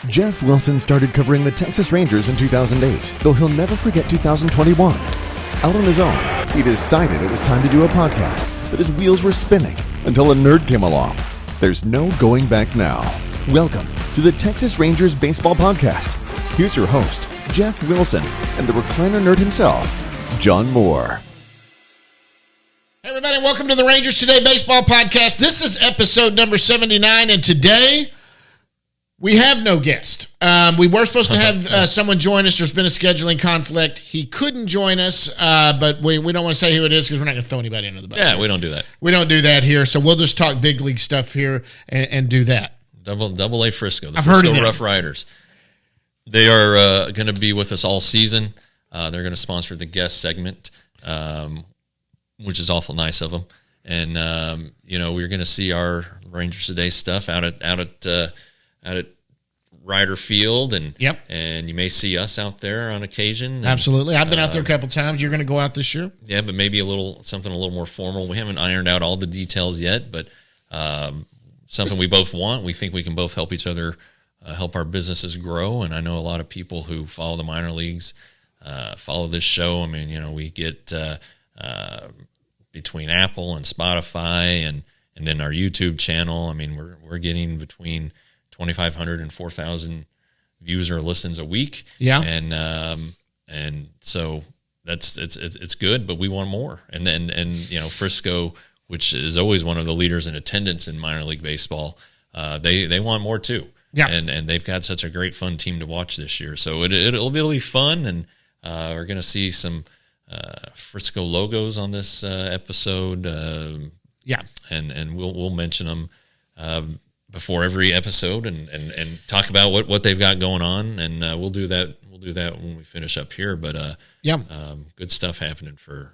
Jeff Wilson started covering the Texas Rangers in 2008, though he'll never forget 2021. Out on his own, he decided it was time to do a podcast, but his wheels were spinning until a nerd came along. There's no going back now. Welcome to the Texas Rangers Baseball Podcast. Here's your host, Jeff Wilson, and the recliner nerd himself, John Moore. Hey everybody, welcome to the Rangers Today Baseball Podcast. This is episode number 79, and today we have no guest. We were supposed to have someone join us. There's been a scheduling conflict. He couldn't join us, but we don't want to say who it is because we're not going to throw anybody under the bus. Yeah, we don't do that. We don't do that here, so we'll just talk big league stuff here and do that. Double A Frisco, the Frisco Rough Riders. They are going to be with us all season. They're going to sponsor the guest segment, which is awful nice of them. And we're going to see our Rangers Today stuff out at Ryder Field, and you may see us out there on occasion. And, absolutely, I've been out there a couple times. You're going to go out this year? Yeah, but maybe something a little more formal. We haven't ironed out all the details yet, but something we both want. We think we can both help each other, help our businesses grow. And I know a lot of people who follow the minor leagues follow this show. I mean, we get between Apple and Spotify and then our YouTube channel. I mean, we're getting between 2,500 and 4,000 views or listens a week. Yeah. And so it's good, but we want more. And then Frisco, which is always one of the leaders in attendance in minor league baseball, they want more too. Yeah. And they've got such a great fun team to watch this year. So it'll be fun, and we're going to see some Frisco logos on this episode. And we'll mention them before every episode and talk about what they've got going on, and we'll do that when we finish up here. But good stuff happening for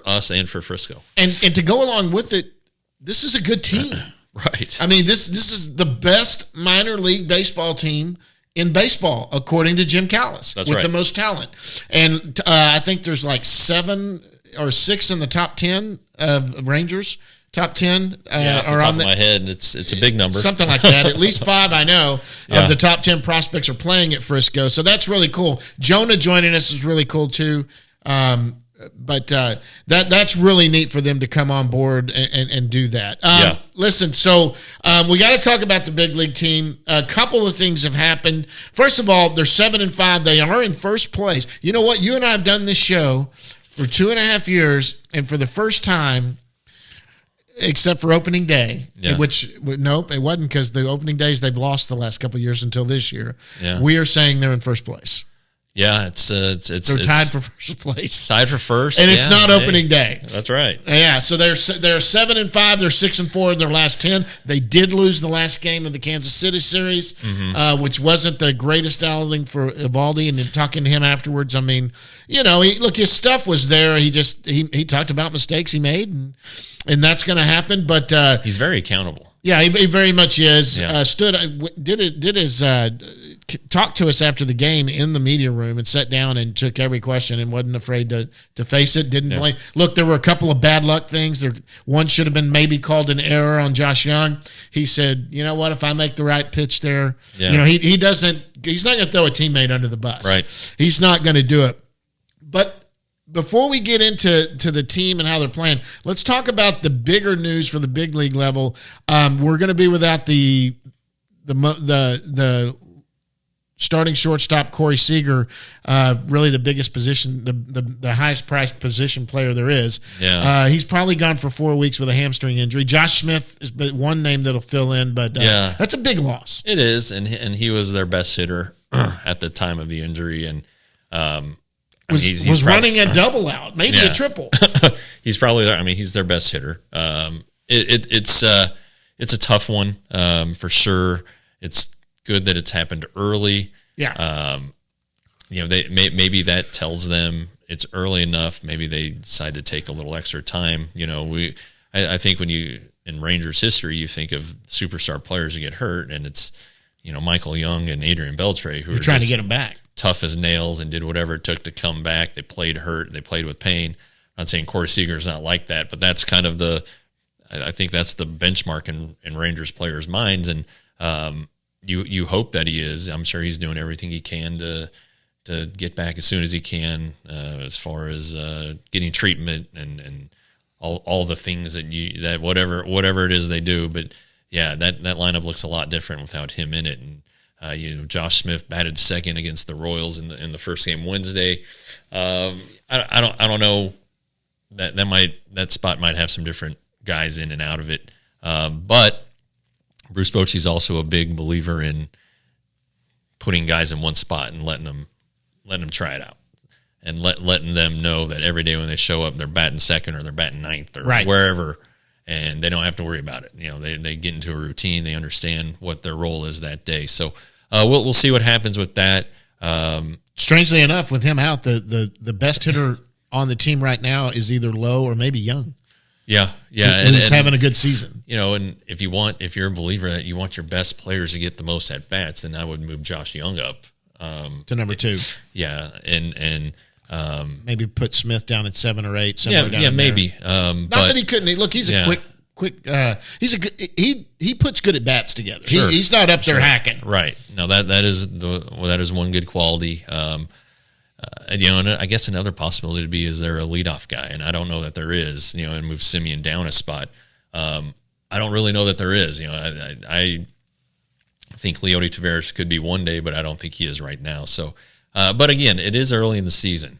us and for Frisco. And to go along with it, this is a good team. Right. I mean, this is the best minor league baseball team in baseball, according to Jim Callis, That's with right. the most talent. And I think there's like 7 or 6 in the top 10 of Rangers. Top 10 are on my head. It's a big number, something like that. At least 5 I know of the top 10 prospects are playing at Frisco, so that's really cool. Jonah joining us is really cool too. But that's really neat for them to come on board and do that. Listen, so we got to talk about the big league team. A couple of things have happened. First of all, they're 7-5. They are in first place. You know what? You and I have done this show for 2.5 years, and for the first time, except for opening day, which nope, it wasn't, because the opening days they've lost the last couple of years until this year. Yeah. We are saying they're in first place. Yeah, they're tied for first place. Tied for first, and it's not opening day. That's right. Yeah, so they're 7-5. They're 6-4 in their last 10. They did lose the last game of the Kansas City series, which wasn't the greatest outing for Evaldi. And then talking to him afterwards, I mean, his stuff was there. He talked about mistakes he made, and that's going to happen. But he's very accountable. Yeah, he very much is. Yeah. Talked to us after the game in the media room and sat down and took every question and wasn't afraid to face it. Didn't blame. Look, there were a couple of bad luck things. One should have been maybe called an error on Josh Young. He said, "You know what? If I make the right pitch there, he doesn't. He's not going to throw a teammate under the bus. Right? He's not going to do it." But before we get into the team and how they're playing, let's talk about the bigger news for the big league level. We're going to be without the starting shortstop Corey Seager, really the biggest position, the highest priced position player there is. Yeah. He's probably gone for 4 weeks with a hamstring injury. Josh Smith is one name that'll fill in, but that's a big loss. It is, and he was their best hitter at the time of the injury, and he's running a double out, maybe a triple. He's probably there. I mean, he's their best hitter. It's a tough one for sure. It's good that it's happened early. Yeah. Maybe that tells them it's early enough. Maybe they decide to take a little extra time. I think when in Rangers history, you think of superstar players who get hurt, and it's, Michael Young and Adrian Beltre who are trying to get him back, tough as nails, and did whatever it took to come back. They played hurt. They played with pain. I'm not saying Corey Seager is not like that, but that's kind of I think that's the benchmark in Rangers players' minds. And You hope that he is. I'm sure he's doing everything he can to get back as soon as he can, as far as getting treatment and all the things that whatever it is they do. But yeah, that lineup looks a lot different without him in it. And Josh Smith batted second against the Royals in the first game Wednesday. I don't know that spot might have some different guys in and out of it, but Bruce Bochy's also a big believer in putting guys in one spot and letting them try it out, and letting them know that every day when they show up, they're batting second or they're batting ninth or wherever, and they don't have to worry about it. They get into a routine. They understand what their role is that day. So we'll see what happens with that. Strangely enough, with him out, the best hitter on the team right now is either Lowe or maybe Young. Yeah, and he's having a good season. And if you're a believer that you want your best players to get the most at bats, then I would move Josh Young up to number 2. Yeah, and maybe put Smith down at 7 or 8. Maybe. Not that he couldn't. Look, he's a quick. He's a good. He puts good at bats together. Sure. He's not up there hacking. Right. No, that is one good quality. And I guess another possibility to be is there a leadoff guy, and I don't know that there is. And move Simeon down a spot. I don't really know that there is. I think Leody Taveras could be one day, but I don't think he is right now. So, but again, it is early in the season,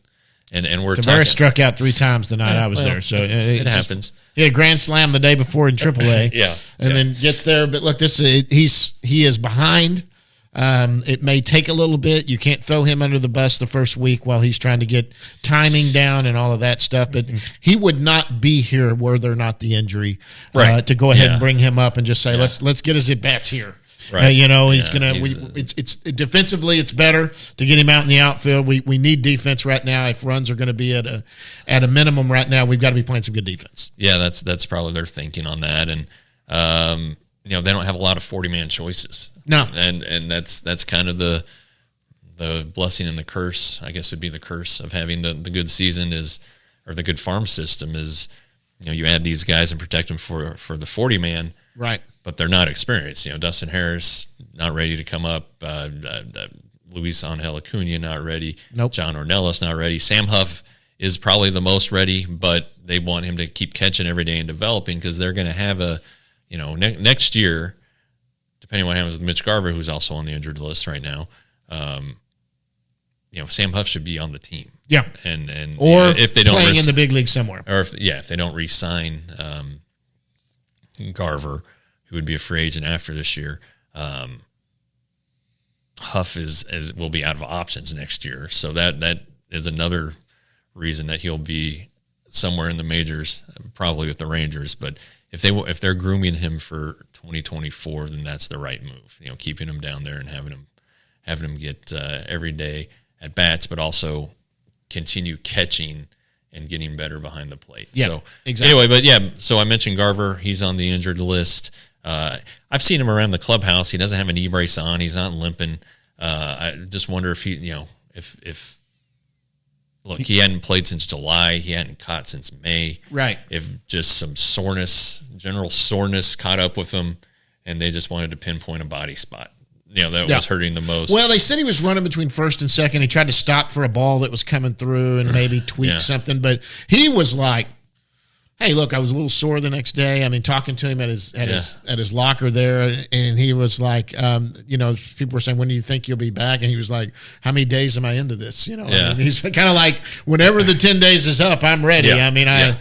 and we're Taveras struck out 3 times the night I was there, so it happens. He had a grand slam the day before in AAA, and then gets there. But look, he is behind. It may take a little bit. You can't throw him under the bus the first week while he's trying to get timing down and all of that stuff. But he would not be here were there not the injury to go ahead and bring him up and just say let's get his at bats here. Right. He's gonna. It's defensively, it's better to get him out in the outfield. We need defense right now. If runs are going to be at a minimum right now, we've got to be playing some good defense. Yeah, that's probably their thinking on that, and they don't have a lot of 40-man choices. No, and that's kind of the blessing and the curse. I guess would be the curse of having the good season or the good farm system is, you add these guys and protect them for the 40-man. Right. But they're not experienced. Dustin Harris not ready to come up. Luis Angel Acuna not ready. Nope. John Ornelas not ready. Sam Huff is probably the most ready, but they want him to keep catching every day and developing because they're going to have next year, depending on what happens with Mitch Garver, who's also on the injured list right now. Sam Huff should be on the team. Yeah, and or if they don't playing in the big league somewhere, or if they don't re-sign Garver, who would be a free agent after this year, Huff will be out of options next year. So that is another reason that he'll be somewhere in the majors, probably with the Rangers. But if they're grooming him for 2024, then that's the right move. Keeping him down there and having him get every day at bats, but also continue catching and getting better behind the plate. Yeah, so exactly. Anyway, so I mentioned Garver. He's on the injured list. I've seen him around the clubhouse. He doesn't have an e-brace on. He's not limping. I just wonder if he hadn't played since July. He hadn't caught since May. Right. If just some general soreness caught up with him, and they just wanted to pinpoint a body spot. That was hurting the most. Well, they said he was running between first and second. He tried to stop for a ball that was coming through and maybe tweak something, but he was like, hey, look, I was a little sore the next day. I mean, talking to him at his locker there, and he was like, people were saying, when do you think you'll be back? And he was like, how many days am I into this? I mean, he's kind of like, whenever the 10 days is up, I'm ready. Yeah. I mean, I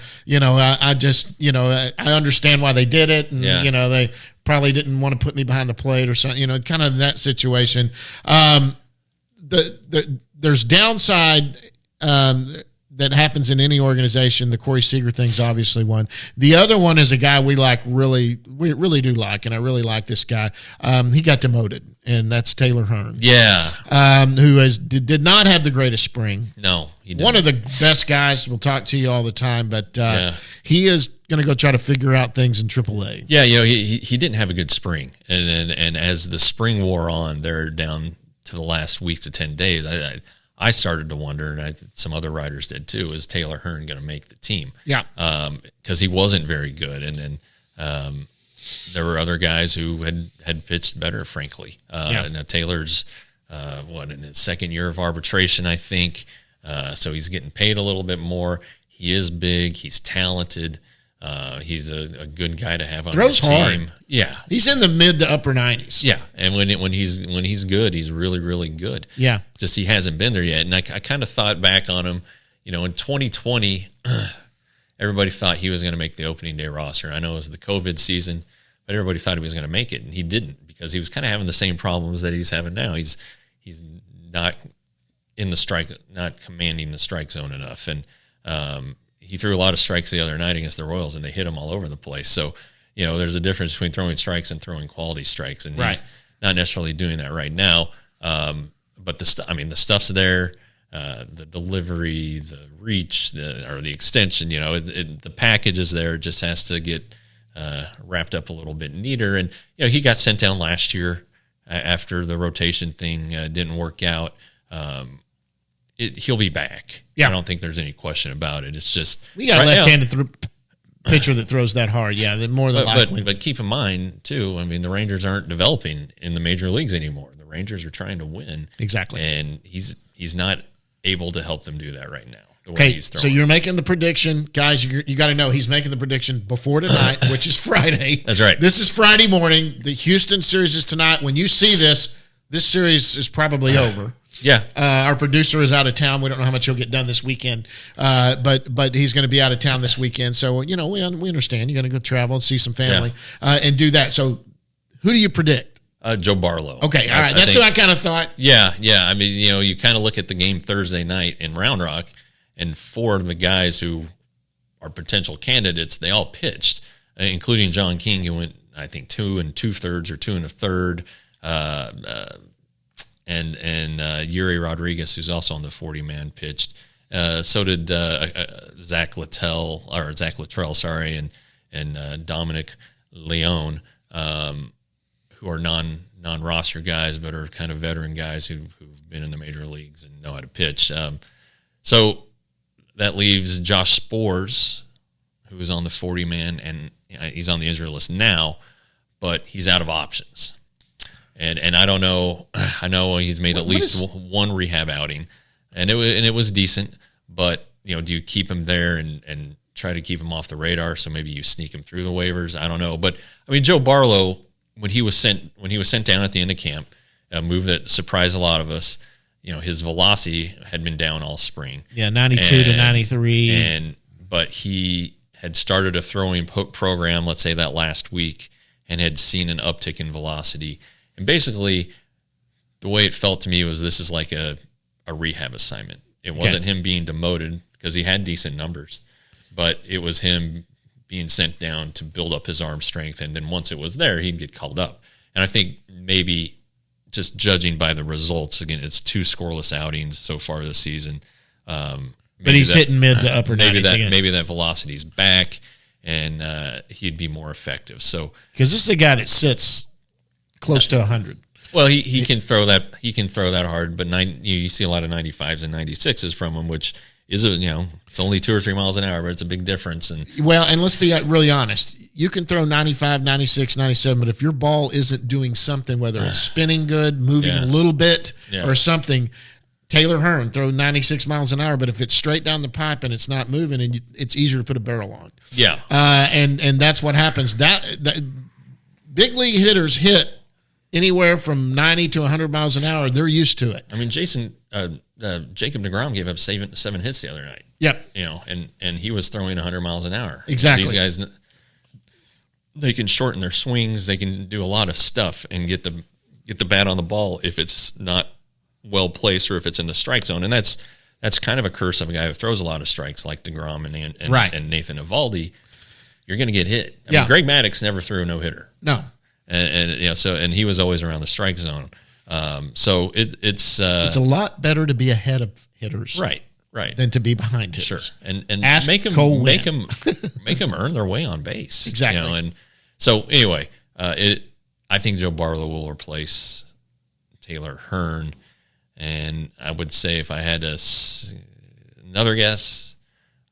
understand why they did it, and they probably didn't want to put me behind the plate or something. Kind of that situation. There's downside. That happens in any organization. The Corey Seager thing's obviously one. The other one is a guy we really do like, and I really like this guy. He got demoted, and that's Taylor Hearn. Yeah. Who did not have the greatest spring. No, he didn't. One of the best guys. We'll talk to you all the time, but he is going to go try to figure out things in AAA. Yeah, he didn't have a good spring, and as the spring wore on, they're down to the last week to 10 days. I started to wonder, and some other writers did too, is Taylor Hearn going to make the team? Yeah. Because he wasn't very good. And then there were other guys who had pitched better, frankly. Now Taylor's in his second year of arbitration, I think. So he's getting paid a little bit more. He is big. He's talented. He's a good guy to have on your team. Hard. Yeah, he's in the mid to upper 90s. Yeah, and when he's good, he's really, really good. Yeah, just he hasn't been there yet. And I kind of thought back on him. In 2020, everybody thought he was going to make the opening day roster. I know it was the COVID season, but everybody thought he was going to make it, and he didn't because he was kind of having the same problems that he's having now. He's not in the strike, not commanding the strike zone enough, and he threw a lot of strikes the other night against the Royals, and they hit him all over the place. So, there's a difference between throwing strikes and throwing quality strikes, and he's not necessarily doing that right now. But the stuff's there, the delivery, the reach, the extension. The package is there. It just has to get wrapped up a little bit neater. And he got sent down last year after the rotation thing didn't work out. He'll be back. Yeah. I don't think there's any question about it. It's just we got a left-handed pitcher that throws that hard. Yeah, more than likely. But keep in mind too. The Rangers aren't developing in the major leagues anymore. The Rangers are trying to win. Exactly, and he's not able to help them do that right now. Okay, so you're making the prediction, guys. You got to know he's making the prediction before tonight, which is Friday. That's right. This is Friday morning. The Houston series is tonight. When you see this series is probably over. Yeah. Our producer is out of town. We don't know how much he'll get done this weekend, but he's going to be out of town this weekend. So, we understand. You're going to go travel and see some family and do that. So who do you predict? Joe Barlow. Okay, all right. That's who I kind of thought. Yeah. You kind of look at the game Thursday night in Round Rock, and four of the guys who are potential candidates, they all pitched, including John King, who went, I think, 2 2/3 or 2 1/3. And Yuri Rodriguez, who's also on the 40-man, pitched. So did Zach Luttrell, and Dominic Leone, who are non-roster guys, but are kind of veteran guys who've been in the major leagues and know how to pitch. So that leaves Josh Spores, who is on the 40-man, and he's on the injury list now, but he's out of options. And I don't know. I know he's made at least one rehab outing, and it was decent. But do you keep him there and try to keep him off the radar? So maybe you sneak him through the waivers. I don't know. But Joe Barlow, when he was sent down at the end of camp, a move that surprised a lot of us. His velocity had been down all spring. Yeah, 92 to 93. But he had started a throwing program, let's say that last week, and had seen an uptick in velocity. And basically, the way it felt to me was this is like a rehab assignment. It wasn't him being demoted because he had decent numbers, but it was him being sent down to build up his arm strength. And then once it was there, he'd get called up. And I think maybe just judging by the results, again, it's 2 scoreless outings so far this season. But he's hitting mid to upper 90s again. Maybe that velocity's back, and he'd be more effective. So because this is a guy that sits close to 100. Well, he can throw that. He can throw that hard, but you see a lot of 95s and 96s from him, which is it's only 2 or 3 miles an hour, but it's a big difference. And let's be really honest. You can throw 95, 96, 97, but if your ball isn't doing something, whether it's spinning good, moving a little bit, or something. Taylor Hearn throw 96 miles an hour, but if it's straight down the pipe and it's not moving, and it's easier to put a barrel on. Yeah, and that's what happens. That big league hitters hit anywhere from 90 to 100 miles an hour. They're used to it. Jacob deGrom gave up 7 hits the other night. Yep. And he was throwing 100 miles an hour. Exactly. These guys, they can shorten their swings. They can do a lot of stuff and get the bat on the ball if it's not well placed or if it's in the strike zone. And that's kind of a curse of a guy who throws a lot of strikes like deGrom and Nathan Eovaldi. You're going to get hit. Greg Maddux never threw a no-hitter. No. And he was always around the strike zone. So it's a lot better to be ahead of hitters, right, than to be behind hitters. Sure, and Ask make them earn their way on base. Exactly. And so anyway, I think Joe Barlow will replace Taylor Hearn, and I would say if I had another guess,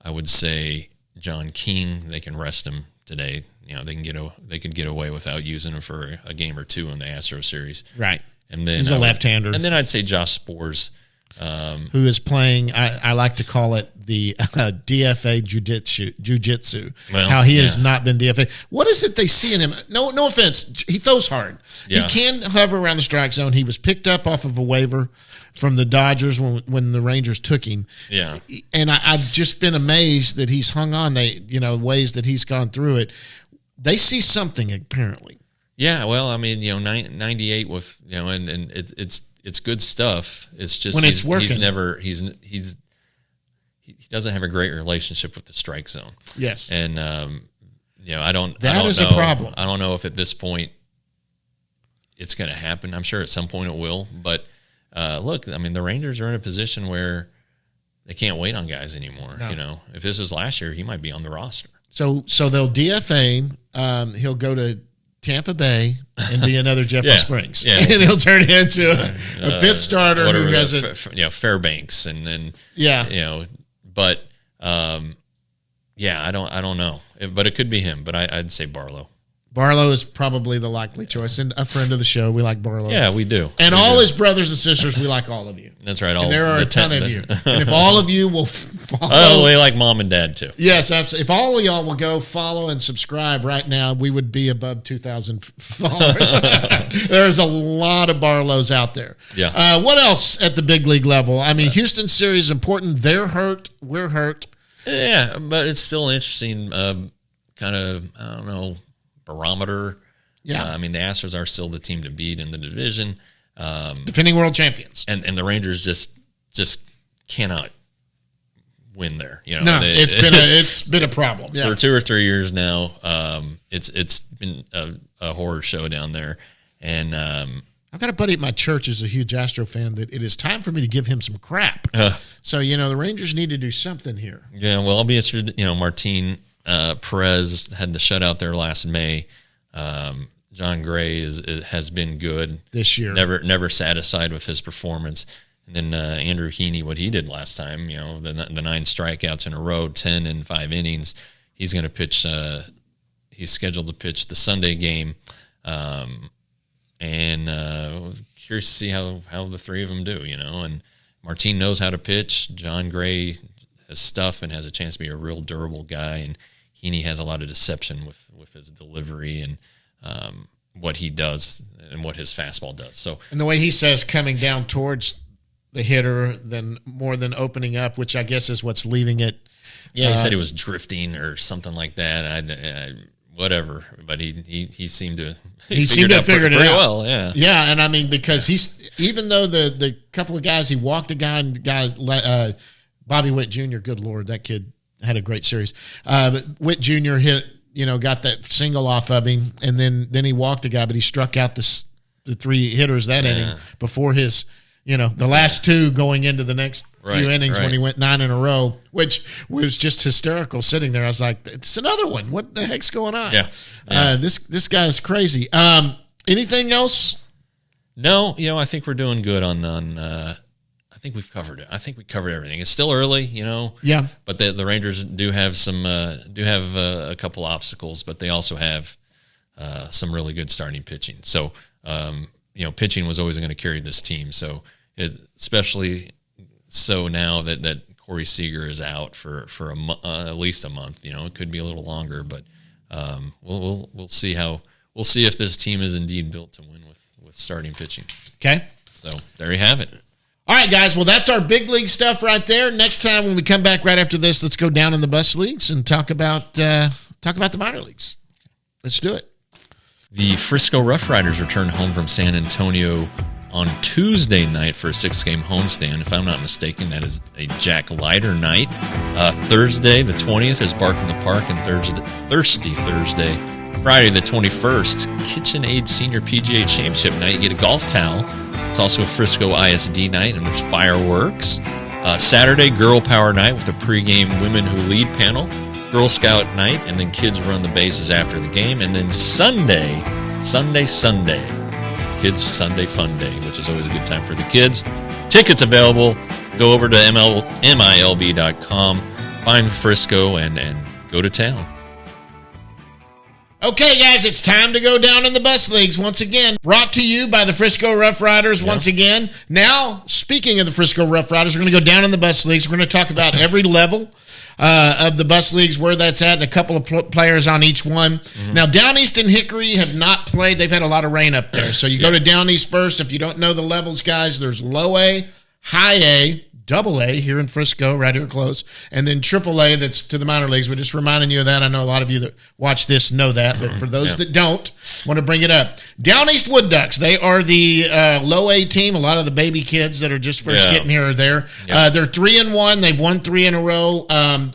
I would say John King. They can rest him today. They could get away without using him for a game or two in the Astros series. Right. And then he's a left-hander. And then I'd say Josh Spores, who is playing, I like to call it the DFA jiu-jitsu. Well, how he has not been DFA. What is it they see in him? No offense. He throws hard. Yeah. He can hover around the strike zone. He was picked up off of a waiver from the Dodgers when the Rangers took him. Yeah. And I've just been amazed that he's hung on. Ways that he's gone through it. They see something apparently. Yeah, well, I mean, 98 with and it's good stuff. It's just when it's working. He doesn't have a great relationship with the strike zone. Yes, and I don't. That I don't is know, a problem. I don't know if at this point it's going to happen. I'm sure at some point it will. But look, I mean, the Rangers are in a position where they can't wait on guys anymore. No. If this was last year, he might be on the roster. So they'll DFA him. He'll go to Tampa Bay and be another Jeffrey Springs, and he'll turn into a fifth starter who has Fairbanks, and then but I don't know, but it could be him. But I'd say Barlow. Barlow is probably the likely choice, and a friend of the show. We like Barlow. Yeah, we do. And all his brothers and sisters, we like all of you. That's right. And there are a ton of you. And if all of you will follow. Oh, we like mom and dad too. Yes, absolutely. If all of y'all will go follow and subscribe right now, we would be above 2,000 followers. There's a lot of Barlows out there. Yeah. What else at the big league level? I mean, Houston series is important. They're hurt. We're hurt. Yeah, but it's still interesting, kind of, I don't know, barometer. Yeah. I mean, the Astros are still the team to beat in the division. Defending world champions. And the Rangers just cannot win there. It's been a problem. Yeah. For 2 or 3 years now. It's been a horror show down there. And I've got a buddy at my church who's a huge Astro fan that it is time for me to give him some crap. So, the Rangers need to do something here. Yeah, well, I'll be interested. Martin Perez had the shutout there last May. John Gray has been good this year. Never satisfied with his performance. And then Andrew Heaney, what he did last time, the 9 strikeouts in a row, 10 in 5 innings. He's going to pitch. He's scheduled to pitch the Sunday game, and curious to see how the three of them do. And Martin knows how to pitch. John Gray has stuff and has a chance to be a real durable guy, and Heaney has a lot of deception with his delivery and what he does and what his fastball does. So, and the way he says coming down towards the hitter more than opening up, which I guess is what's leaving it. Yeah, he said he was drifting or something like that. Whatever, but he seemed to figured it out pretty well. Yeah, yeah, and I mean because even though the couple of guys he walked a guy and Bobby Witt Jr. Good Lord, that kid had a great series. But Witt Jr. hit, got that single off of him, and then he walked a guy, but he struck out the 3 hitters that inning before his, the last 2 going into the next few innings when he went 9 in a row, which was just hysterical sitting there. I was like, it's another one. What the heck's going on? Yeah. This guy's crazy. Anything else? No, I think we're doing good on I think we've covered it. I think we covered everything. It's still early, Yeah. But the Rangers do have a couple obstacles, but they also have some really good starting pitching. So, pitching was always going to carry this team. So, especially so now that Corey Seager is out for at least a month. It could be a little longer, but we'll see we'll see if this team is indeed built to win with starting pitching. Okay. So there you have it. All right, guys. Well, that's our big league stuff right there. Next time when we come back right after this, let's go down in the bus leagues and talk about the minor leagues. Let's do it. The Frisco Rough Riders return home from San Antonio on Tuesday night for a 6-game homestand. If I'm not mistaken, that is a Jack Leiter night. Thursday, the 20th, is Bark in the Park, and Thirsty Thursday. Friday, the 21st, KitchenAid Senior PGA Championship night. You get a golf towel. It's also a Frisco ISD night, and there's fireworks. Saturday, Girl Power Night with a pregame Women Who Lead panel. Girl Scout night, and then kids run the bases after the game. And then Sunday, Kids Sunday Fun Day, which is always a good time for the kids. Tickets available. Go over to MILB.com, find Frisco, and go to town. Okay, guys, it's time to go down in the bus leagues once again. Brought to you by the Frisco Rough Riders once again. Now, speaking of the Frisco Rough Riders, we're going to go down in the bus leagues. We're going to talk about every level of the bus leagues, where that's at, and a couple of players on each one. Mm-hmm. Now, Down East and Hickory have not played. They've had a lot of rain up there. So you go to Down East first. If you don't know the levels, guys, there's low A, high A, double A here in Frisco, right here close, and then triple A that's to the minor leagues. We're just reminding you of that. I know a lot of you that watch this know that, but for those that don't, want to bring it up. Down East Wood Ducks, they are the low A team. A lot of the baby kids that are just first getting here are there. They're 3-1. They've won 3 in a row.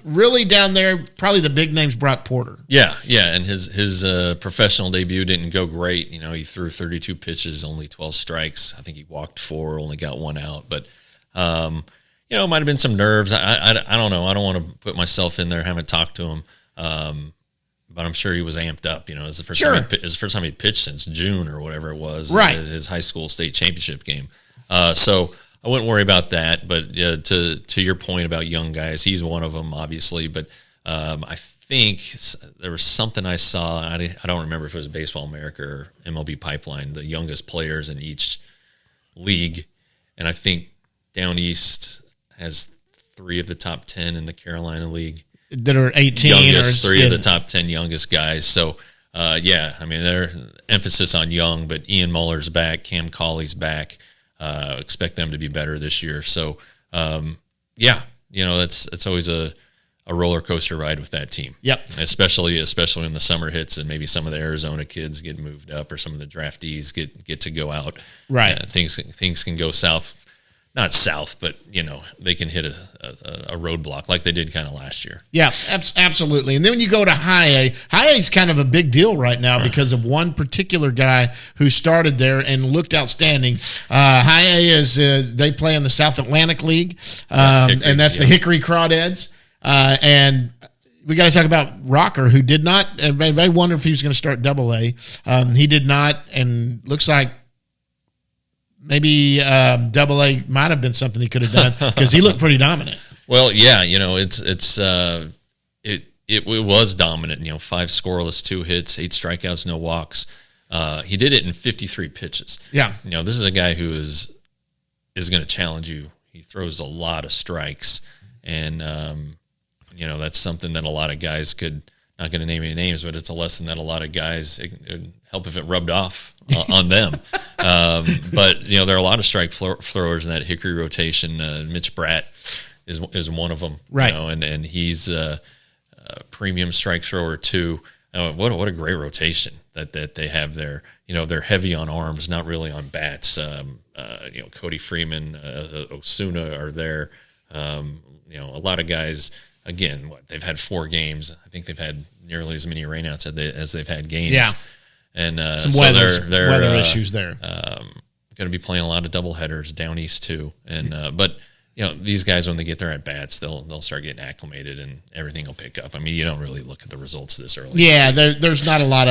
Really down there, probably the big name's Brock Porter. Yeah, and his professional debut didn't go great. You know, he threw 32 pitches, only 12 strikes. I think he walked 4, only got 1 out, but you know, it might have been some nerves. I don't know. I don't want to put myself in there. Haven't talked to him, but I'm sure he was amped up. You know, it's the first time he pitched since June or whatever it was. Right. His high school state championship game. So I wouldn't worry about that. But to your point about young guys, he's one of them, obviously. But I think there was something I saw. I don't remember if it was Baseball America or MLB Pipeline, the youngest players in each league, and I think Down East has 3 of the top 10 in the Carolina League that are 18. Youngest, 3 of the top 10 youngest guys. So, I mean, their emphasis on young, but Ian Muller's back, Cam Colley's back. Expect them to be better this year. So, you know, it's always a roller coaster ride with that team. Yep. Especially when the summer hits and maybe some of the Arizona kids get moved up or some of the draftees get to go out. Right. Things can go south. Not south, but, you know, they can hit a roadblock like they did kind of last year. Yeah, absolutely. And then when you go to high A is kind of a big deal right now because of one particular guy who started there and looked outstanding. High A is they play in the South Atlantic League, Hickory, and that's the Hickory Crawdads. And we got to talk about Rocker, who did not. Everybody wondered if he was going to start double A. He did not, and looks like maybe double A might have been something he could have done because he looked pretty dominant. Well, yeah, you know, it was dominant. You know, 5 scoreless, 2 hits, 8 strikeouts, no walks. He did it in 53 pitches. Yeah, you know, this is a guy who is going to challenge you. He throws a lot of strikes, and you know, that's something that a lot of guys could. Not going to name any names, but it's a lesson that a lot of guys, it would help if it rubbed off on them. But, you know, there are a lot of strike throwers in that Hickory rotation. Mitch Bratt is one of them. Right. You know, and he's a premium strike thrower, too. What a great rotation that they have there. You know, they're heavy on arms, not really on bats. You know, Cody Freeman, Osuna are there. You know, a lot of guys. Again, they've had 4 games. I think they've had nearly as many rainouts as they've had games. Yeah, and some weather issues there. Going to be playing a lot of doubleheaders down east too. And but you know, these guys, when they get their at bats, they'll start getting acclimated and everything will pick up. I mean, you don't really look at the results this early. Yeah, there's not a lot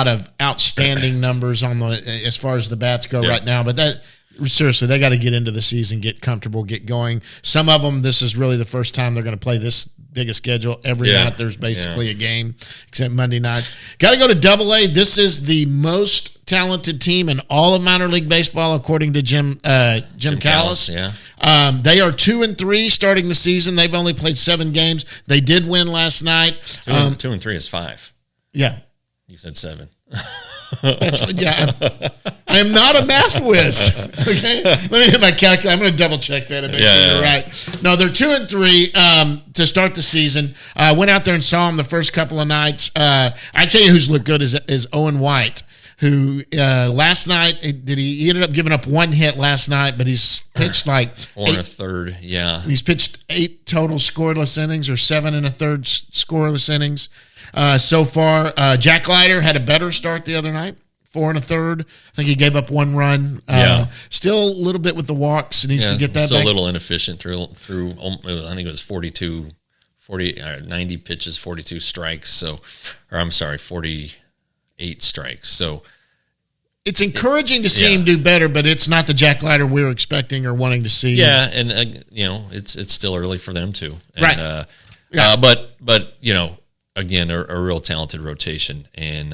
of outstanding numbers on the as far as the bats go right now, but that. Seriously, they got to get into the season, get comfortable, get going. Some of them, this is really the first time they're going to play this big a schedule. Every night there's basically a game, except Monday nights. Got to go to Double A. This is the most talented team in all of minor league baseball, according to Jim Callis. Yeah, they are 2-3 starting the season. They've only played 7 games. They did win last night. 2 and 3 is 5. Yeah, you said 7. I am not a math whiz. Okay, let me hit my calculator. I'm going to double check that and make sure you're right. No, they're 2-3 to start the season. Went out there and saw them the first couple of nights. I tell you who's looked good is Owen White, who last night he ended up giving up 1 hit last night, but he's pitched like 4 1/3. Yeah, he's pitched 8 total scoreless innings or 7 1/3 scoreless innings. So far, Jack Leiter had a better start the other night, 4 1/3. I think he gave up 1 run. Still a little bit with the walks. Needs to get that still back. A little inefficient through. I think it was 90 pitches, 42 strikes. So, or I'm sorry, 48 strikes. So it's encouraging to see him do better, but it's not the Jack Leiter we were expecting or wanting to see. Yeah, and you know, it's still early for them too. And, right. But you know. again, a real talented rotation. And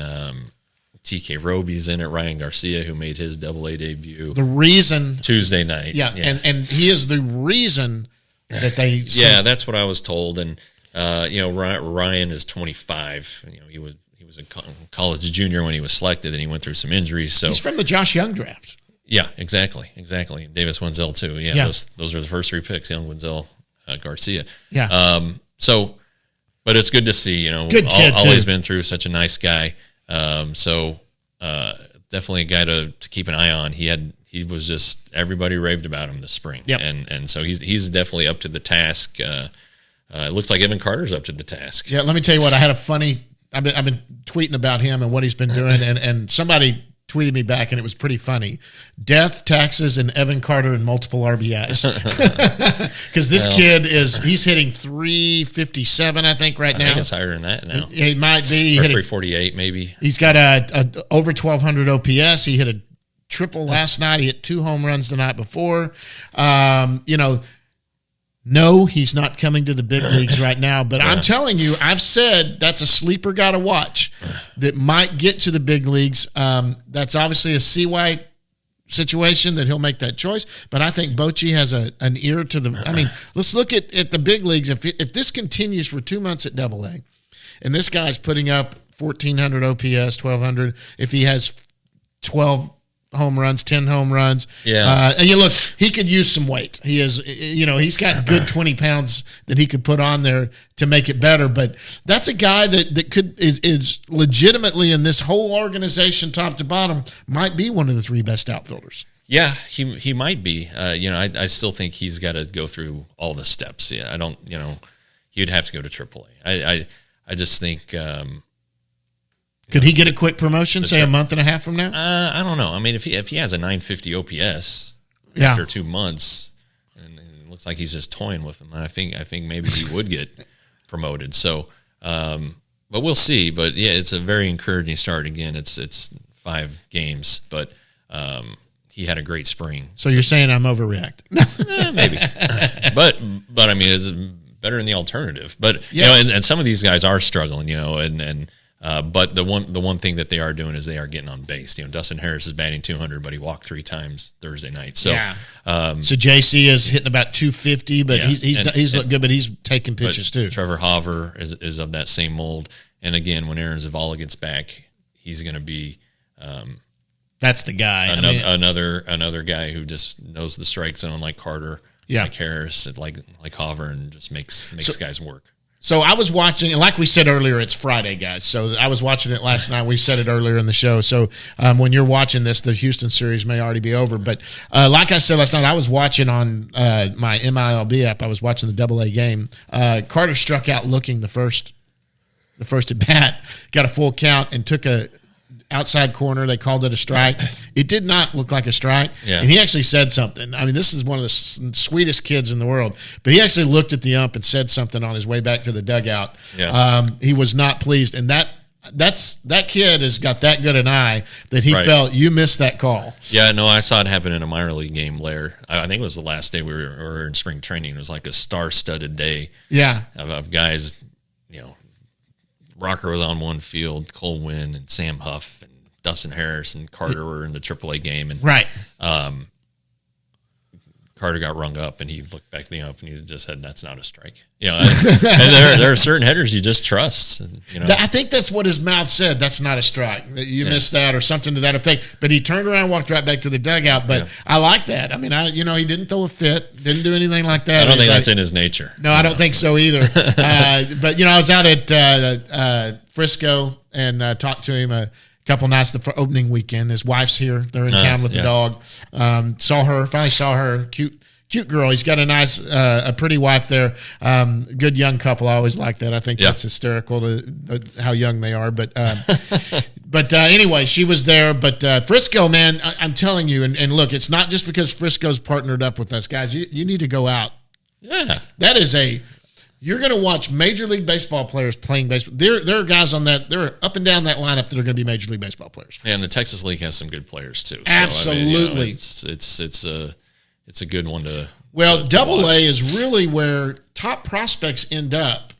TK Roby's in it. Ryan Garcia, who made his Double-A debut. The reason Tuesday night. Yeah. And he is the reason that they. Yeah, that's what I was told. And Ryan is 25. He was a college junior when he was selected, and he went through some injuries. So he's from the Josh Young draft. Yeah, exactly. Davis Wenzel too. Yeah. Those are the first 3 picks. Young, Wenzel, Garcia. Yeah. But it's good to see. Good kid always too. been through, such a nice guy. Definitely a guy to keep an eye on. He was just, everybody raved about him this spring. Yep. And so he's definitely up to the task. It looks like Evan Carter's up to the task. Yeah, let me tell you what, I've been tweeting about him and what he's been doing, and somebody tweeted me back, and it was pretty funny. Death, taxes, and Evan Carter and multiple RBIs. Because this kid he's hitting 357, I think, right now. I think it's higher than that now. He might be. Or 348, maybe. He's got a over 1,200 OPS. He hit a triple last night. He hit 2 home runs the night before. No, he's not coming to the big leagues right now. But I'm telling you, I've said that's a sleeper guy to watch that might get to the big leagues. That's obviously a CY situation that he'll make that choice. But I think Bochy has an ear to the. I mean, let's look at the big leagues. If this continues for 2 months at Double-A, and this guy's putting up 1,400 OPS, 1,200, if he has 12 home runs, 10 home runs. Yeah. And look, he could use some weight. He is, he's got good 20 pounds that he could put on there to make it better. But that's a guy that is legitimately in this whole organization, top to bottom, might be one of the 3 best outfielders. Yeah, he might be. I still think he's got to go through all the steps. Yeah, I don't. He'd have to go to AAA. I just think. Could he get a quick promotion, say a month and a half from now? I don't know. I mean, if he has a 950 OPS after 2 months, and it looks like he's just toying with him, I think maybe he would get promoted. So, but we'll see. But yeah, it's a very encouraging start. Again, it's 5 games, but he had a great spring. So you're saying I'm overreacting? Maybe, but I mean, it's better than the alternative. But yes. And some of these guys are struggling, but the one thing that they are doing is they are getting on base. Dustin Harris is batting 200, but he walked 3 times Thursday night. So, so JC is hitting about 250, but he's looked good, but he's taking pitches too. Trevor Hauver is of that same mold. And again, when Aaron Zavala gets back, he's going to be that's the guy. Another guy who just knows the strike zone, like Carter, like Harris, like Hauver, and just makes guys work. So I was watching, and like we said earlier, it's Friday, guys. So I was watching it last night. We said it earlier in the show. So when you're watching this, the Houston series may already be over. But like I said last night, I was watching on my MILB app. I was watching the Double-A game. Carter struck out looking the first at bat, got a full count, and took a outside corner. They called it a strike. It did not look like a strike. Yeah. And he actually said something. I mean, this is one of the sweetest kids in the world. But he actually looked at the ump and said something on his way back to the dugout. Yeah. He was not pleased. And that kid has got that good an eye that he felt you missed that call. Yeah, no, I saw it happen in a minor league game later. I think it was the last day we were in spring training. It was like a star-studded day of guys, Rocker was on one field, Cole Winn and Sam Huff and Dustin Harris and Carter were in the AAA game. And Carter got rung up, and he looked back at the ump, and he just said, "That's not a strike." And there are certain headers you just trust. I think that's what his mouth said. That's not a strike. You missed that, or something to that effect. But he turned around, and walked right back to the dugout. But I like that. I mean, he didn't throw a fit, didn't do anything like that. I don't think that's in his nature. No, I don't think so either. But I was out at Frisco and talked to him a couple nights for opening weekend. His wife's here. They're in town with the dog. Finally saw her. Cute girl. He's got a nice, a pretty wife there. Good young couple. I always like that. I think that's hysterical to how young they are. But anyway, she was there. But Frisco, man, I'm telling you, and look, it's not just because Frisco's partnered up with us, guys. You need to go out. Yeah. That is you're going to watch Major League Baseball players playing baseball. There are guys on that. They're up and down that lineup that are going to be Major League Baseball players. And the Texas League has some good players too. Absolutely. So, it's a good one to. Well, Double-A is really where top prospects end up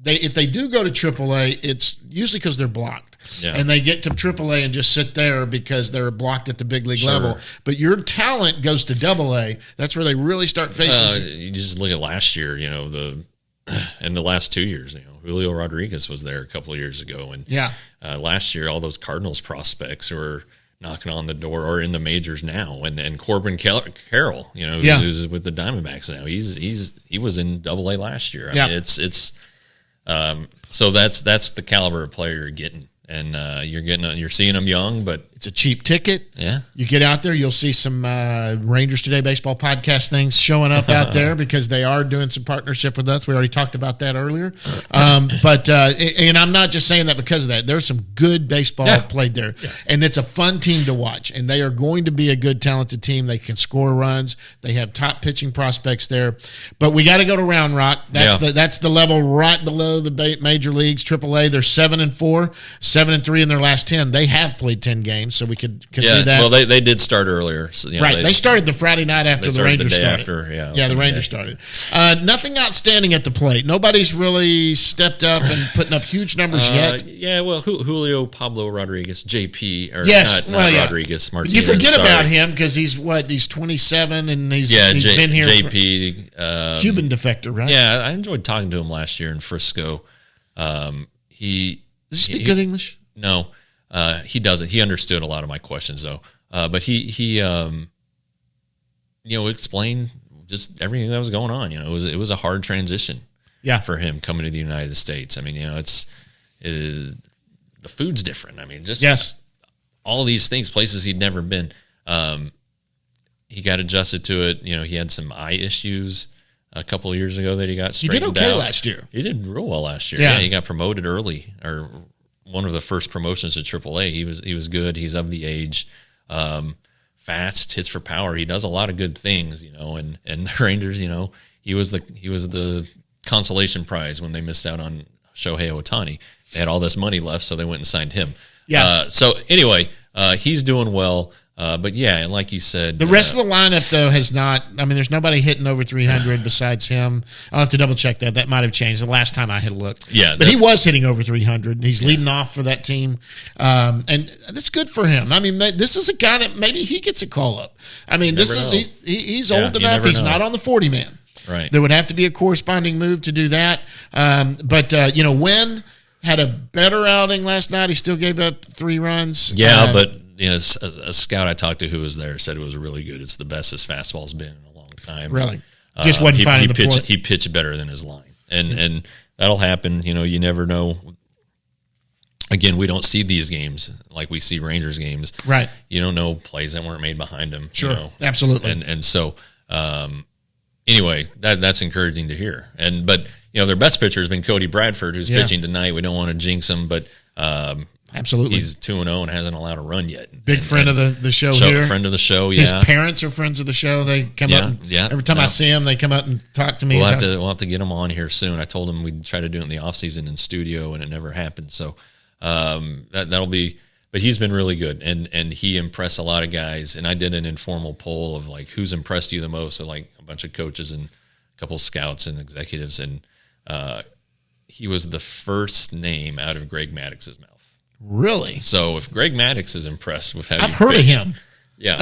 if they do go to AAA, it's usually because they're blocked. Yeah. And they get to AAA and just sit there because they're blocked at the big league level. But your talent goes to AA. That's where they really start facing. You just look at last year, and the last 2 years, Julio Rodriguez was there a couple of years ago. And last year, all those Cardinals prospects were knocking on the door or in the majors now. And Corbin Carroll, who's with the Diamondbacks now, he was in AA last year. I mean, so that's the caliber of player you're getting. And you're seeing them young, but it's a cheap ticket. Yeah, you get out there, you'll see some Rangers Today baseball podcast things showing up out there because they are doing some partnership with us. We already talked about that earlier. But I'm not just saying that because of that. There's some good baseball played there, and it's a fun team to watch. And they are going to be a good, talented team. They can score runs. They have top pitching prospects there. But we got to go to Round Rock. That's the level right below the major leagues. AAA. They're 7-4, 7-3 in their last 10. They have played 10 games. So we could do that. Well, they did start earlier. So, they started the Friday night after the Rangers started. The Rangers started. Nothing outstanding at the plate. Nobody's really stepped up and putting up huge numbers yet. Yeah, well, Julio Pablo Rodriguez, JP, or not Rodriguez, Martinez. You forget about him because he's 27 and he's been here. JP, Cuban defector, right? Yeah, I enjoyed talking to him last year in Frisco. Does he speak good English? No. He doesn't. He understood a lot of my questions, though. But he explained just everything that was going on. It was a hard transition, for him coming to the United States. I mean, the food's different. I mean, just all these things, places he'd never been. He got adjusted to it. He had some eye issues a couple of years ago that he got straightened out. He did okay last year. He did real well last year. Yeah, he got promoted early, or one of the first promotions to AAA. He was good. He's of the age, fast, hits for power. He does a lot of good things, and the Rangers, he was the consolation prize when they missed out on Shohei Ohtani. They had all this money left, so they went and signed him. Yeah. So anyway, he's doing well. But and like you said, the rest of the lineup though has not. I mean, there's nobody hitting over 300 besides him. I'll have to double check that. That might have changed the last time I had looked. Yeah, but he was hitting over 300. He's leading off for that team, and that's good for him. I mean, this is a guy that maybe he gets a call up. I mean, he's old enough. He's not on the 40 man. Right. There would have to be a corresponding move to do that. But Wynn had a better outing last night. He still gave up 3 runs. Yeah, but. A scout I talked to who was there said it was really good. It's the best his fastball's been in a long time. Really? Just wasn't finding the point. He pitched better than his line. And that'll happen. You never know. Again, we don't see these games like we see Rangers games. Right. You don't know plays that weren't made behind him. Sure. Absolutely. And so, anyway, that's encouraging to hear. But their best pitcher has been Cody Bradford, who's pitching tonight. We don't want to jinx him, but absolutely, he's 2-0 and hasn't allowed a run yet. Big friend of the show here. Friend of the show. Yeah, his parents are friends of the show. They come up. Every time I see them, they come up and talk to me. We'll have to get him on here soon. I told him we'd try to do it in the off season in studio, and it never happened. So that'll be. But he's been really good, and he impressed a lot of guys. And I did an informal poll of like who's impressed you the most. So like a bunch of coaches and a couple of scouts and executives, and he was the first name out of Greg Maddox's mouth. Really? So if Greg Maddox is impressed with how I've heard pitched, of him. Yeah.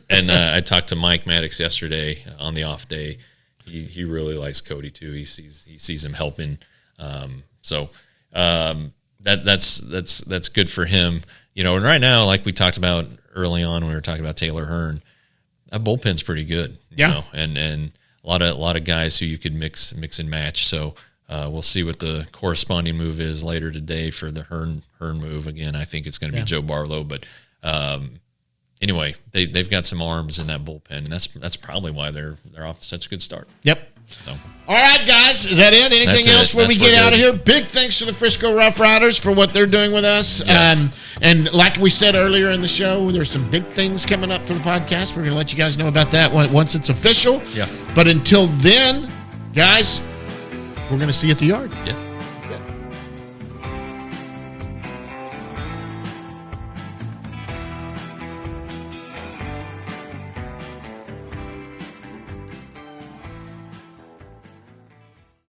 And I talked to Mike Maddox yesterday on the off day. He really likes Cody too. He sees him helping. That's good for him. And right now, like we talked about early on when we were talking about Taylor Hearn, that bullpen's pretty good. And a lot of guys who you could mix and match. So. We'll see what the corresponding move is later today for the Hearn move. Again, I think it's going to be Joe Barlow, but anyway, they've got some arms in that bullpen, and that's probably why they're off to such a good start. Yep. So. All right, guys, is that it? Anything else before we get out of here? Big thanks to the Frisco Rough Riders for what they're doing with us. Yeah. And like we said earlier in the show, there's some big things coming up for the podcast. We're going to let you guys know about that once it's official. Yeah. But until then, guys, we're going to see you at the yard. Yeah.